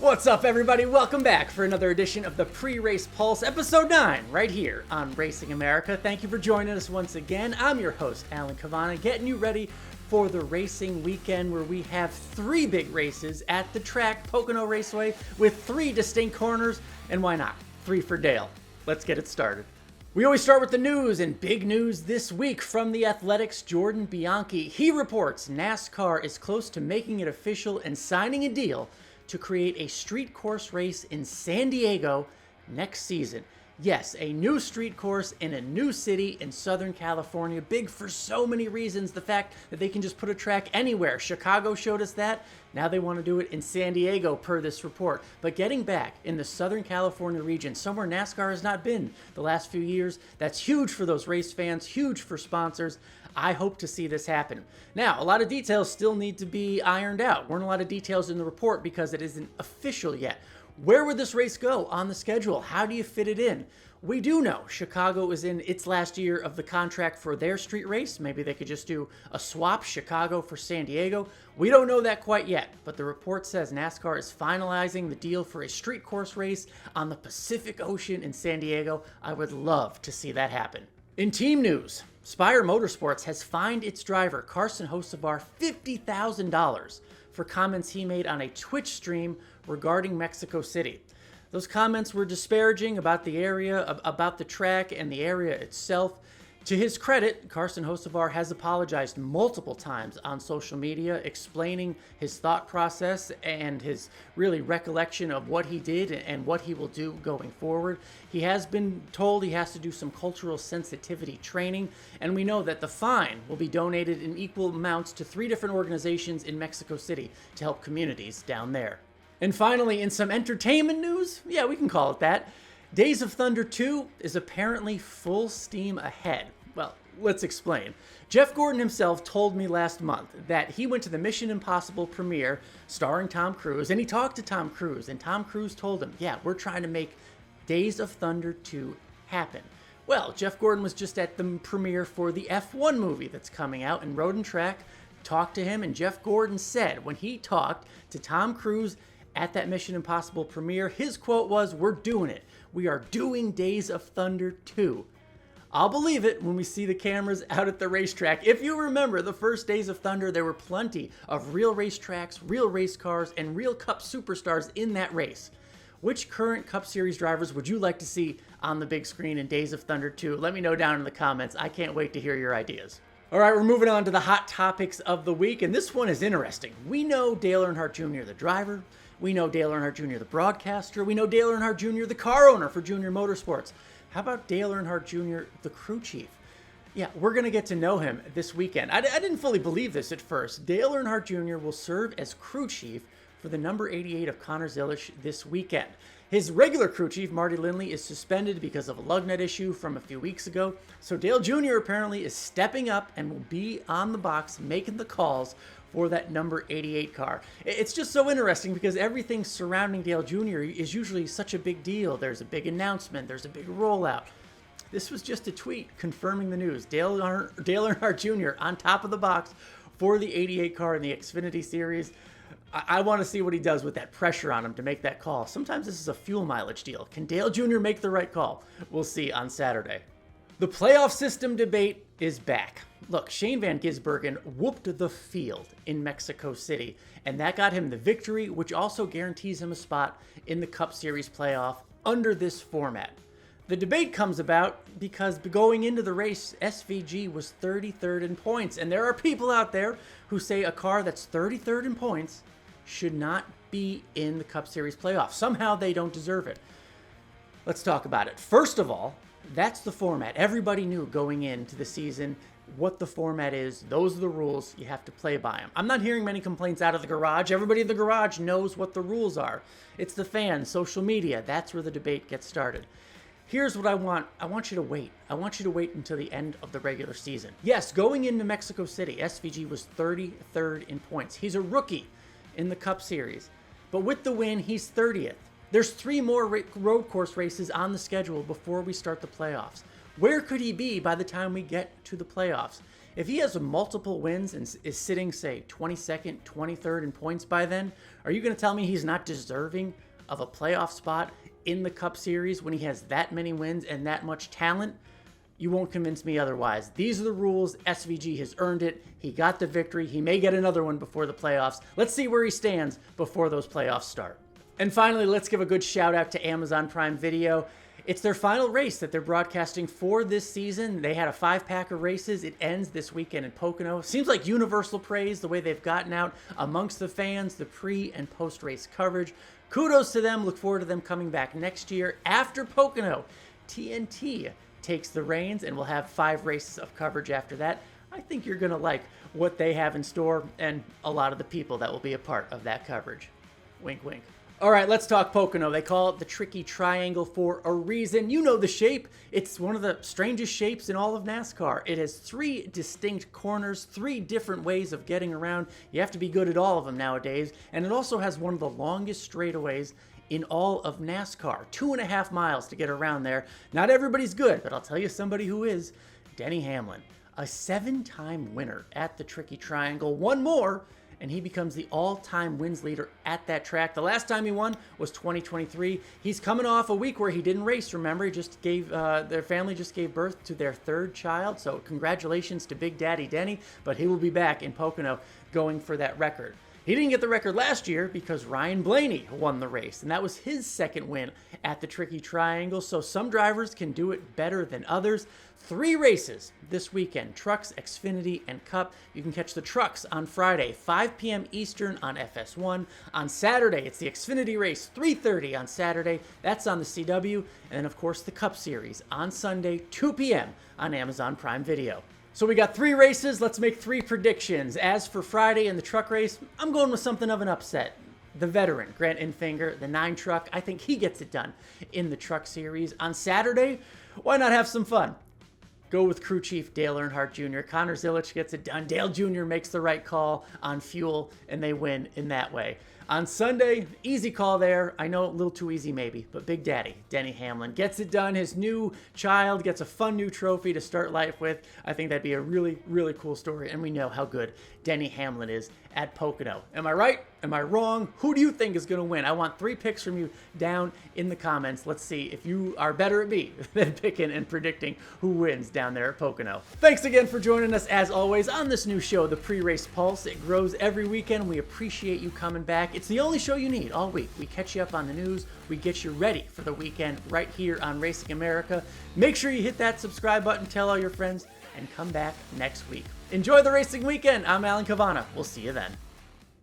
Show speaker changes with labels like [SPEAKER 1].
[SPEAKER 1] What's up, everybody? Welcome back for another edition of the Pre-Race Pulse, Episode 9, right here on Racing America. Thank you for joining us once again. I'm your host, Alan Cavana, getting you ready for the racing weekend where we have 3 big races at the track, Pocono Raceway, with 3 distinct corners, and why not? 3 for Dale. Let's get it started. We always start with the news, and big news this week from The Athletic's Jordan Bianchi. He reports NASCAR is close to making it official and signing a deal to create a street course race in San Diego next season. Yes, a new street course in a new city in Southern California. Big for so many reasons. The fact that they can just put a track anywhere. Chicago showed us that. Now they want to do it in San Diego per this report. But getting back in the Southern California region, somewhere NASCAR has not been the last few years, that's huge for those race fans, huge for sponsors. I hope to see this happen. Now, a lot of details still need to be ironed out. Weren't a lot of details in the report because it isn't official yet. Where would this race go on the schedule? How do you fit it in? We do know Chicago is in its last year of the contract for their street race. Maybe they could just do a swap, Chicago for San Diego. We don't know that quite yet, but the report says NASCAR is finalizing the deal for a street course race on the Pacific Ocean in San Diego. I would love to see that happen. In team news, Spire Motorsports has fined its driver, Carson Hocevar, $50,000 for comments he made on a Twitch stream regarding Mexico City. Those comments were disparaging about the area, about the track and the area itself. To his credit, Carson Hocevar has apologized multiple times on social media, explaining his thought process and his really recollection of what he did and what he will do going forward. He has been told he has to do some cultural sensitivity training, and we know that the fine will be donated in equal amounts to 3 different organizations in Mexico City to help communities down there. And finally, in some entertainment news, yeah, we can call it that, Days of Thunder 2 is apparently full steam ahead. Well, let's explain. Jeff Gordon himself told me last month that he went to the Mission Impossible premiere starring Tom Cruise, and he talked to Tom Cruise, and Tom Cruise told him, yeah, we're trying to make Days of Thunder 2 happen. Well, Jeff Gordon was just at the premiere for the F1 movie that's coming out, and Road and Track talked to him, and Jeff Gordon said when he talked to Tom Cruise at that Mission Impossible premiere, his quote was, "We're doing it. We are doing Days of Thunder 2. I'll believe it when we see the cameras out at the racetrack. If you remember the first Days of Thunder, there were plenty of real racetracks, real race cars, and real Cup superstars in that race. Which current Cup Series drivers would you like to see on the big screen in Days of Thunder 2? Let me know down in the comments. I can't wait to hear your ideas. All right, we're moving on to the hot topics of the week, and this one is interesting. We know Dale Earnhardt Jr., the driver. We know Dale Earnhardt Jr., the broadcaster. We know Dale Earnhardt Jr., the car owner for Junior Motorsports. How about Dale Earnhardt Jr., the crew chief? Yeah, we're going to get to know him this weekend. I didn't fully believe this at first. Dale Earnhardt Jr. will serve as crew chief for the number 88 of Connor Zilisch this weekend. His regular crew chief, Marty Lindley, is suspended because of a lug nut issue from a few weeks ago. So Dale Jr. apparently is stepping up and will be on the box making the calls for that number 88 car. It's just so interesting because everything surrounding Dale Jr. is usually such a big deal. There's a big announcement, there's a big rollout. This was just a tweet confirming the news. Dale Earnhardt Jr. on top of the box for the 88 car in the Xfinity Series. I want to see what he does with that pressure on him to make that call. Sometimes this is a fuel mileage deal. Can Dale Jr. make the right call? We'll see on Saturday. The playoff system debate is back. Look, Shane Van Gisbergen whooped the field in Mexico City, and that got him the victory, which also guarantees him a spot in the Cup Series playoff under this format. The debate comes about because going into the race, SVG was 33rd in points, and there are people out there who say a car that's 33rd in points should not be in the Cup Series playoff. Somehow they don't deserve it. Let's talk about it. First of all, that's the format. Everybody knew going into the season what the format is. Those are the rules. You have to play by them. I'm not hearing many complaints out of the garage. Everybody in the garage knows what the rules are. It's the fans, social media. That's where the debate gets started. Here's what I want. I want you to wait. I want you to wait until the end of the regular season. Yes, going into Mexico City, SVG was 33rd in points. He's a rookie in the Cup Series. But with the win, he's 30th. There's 3 more road course races on the schedule before we start the playoffs. Where could he be by the time we get to the playoffs? If he has multiple wins and is sitting, say, 22nd, 23rd in points by then, are you going to tell me he's not deserving of a playoff spot in the Cup Series when he has that many wins and that much talent? You won't convince me otherwise. These are the rules. SVG has earned it. He got the victory. He may get another one before the playoffs. Let's see where he stands before those playoffs start. And finally, let's give a good shout out to Amazon Prime Video. It's their final race that they're broadcasting for this season. They had a 5-pack of races. It ends this weekend in Pocono. Seems like universal praise the way they've gotten out amongst the fans, the pre- and post-race coverage. Kudos to them. Look forward to them coming back next year. After Pocono, TNT takes the reins and we'll have 5 races of coverage after that. I think you're going to like what they have in store and a lot of the people that will be a part of that coverage. Wink, wink. All right, let's talk Pocono. They call it the tricky triangle for a reason. You know the shape. It's one of the strangest shapes in all of NASCAR. It has 3 distinct corners, 3 different ways of getting around. You have to be good at all of them nowadays. And it also has one of the longest straightaways in all of NASCAR. 2.5 miles to get around there. Not everybody's good, but I'll tell you somebody who is. Denny Hamlin, a 7-time winner at the tricky triangle. One more, and he becomes the all-time wins leader at that track. The last time he won was 2023. He's coming off a week where he didn't race, remember? He just gave, their family just gave birth to their 3rd child, so congratulations to Big Daddy Denny, but he will be back in Pocono going for that record. He didn't get the record last year because Ryan Blaney won the race, and that was his 2nd win at the Tricky Triangle, so some drivers can do it better than others. 3 races this weekend, Trucks, Xfinity, and Cup. You can catch the Trucks on Friday, 5 p.m. Eastern on FS1. On Saturday, it's the Xfinity race, 3:30 on Saturday. That's on the CW. And then, of course, the Cup Series on Sunday, 2 p.m. on Amazon Prime Video. So we got 3 races. Let's make 3 predictions. As for Friday and the truck race, I'm going with something of an upset. The veteran, Grant Enfinger, the 9 truck, I think he gets it done in the Truck Series. On Saturday, why not have some fun? Go with crew chief Dale Earnhardt Jr. Connor Zilisch gets it done. Dale Jr. makes the right call on fuel, and they win in that way. On Sunday, easy call there. I know a little too easy maybe, but Big Daddy, Denny Hamlin, gets it done. His new child gets a fun new trophy to start life with. I think that'd be a really, really cool story, and we know how good Denny Hamlin is at Pocono. Am I right? Am I wrong? Who do you think is going to win? I want 3 picks from you down in the comments. Let's see if you are better at me than picking and predicting who wins down there at Pocono. Thanks again for joining us, as always, on this new show, the Pre-Race Pulse. It grows every weekend. We appreciate you coming back. It's the only show you need all week. We catch you up on the news. We get you ready for the weekend right here on Racing America. Make sure you hit that subscribe button, tell all your friends, and come back next week. Enjoy the racing weekend. I'm Alan Cavana. We'll see you then.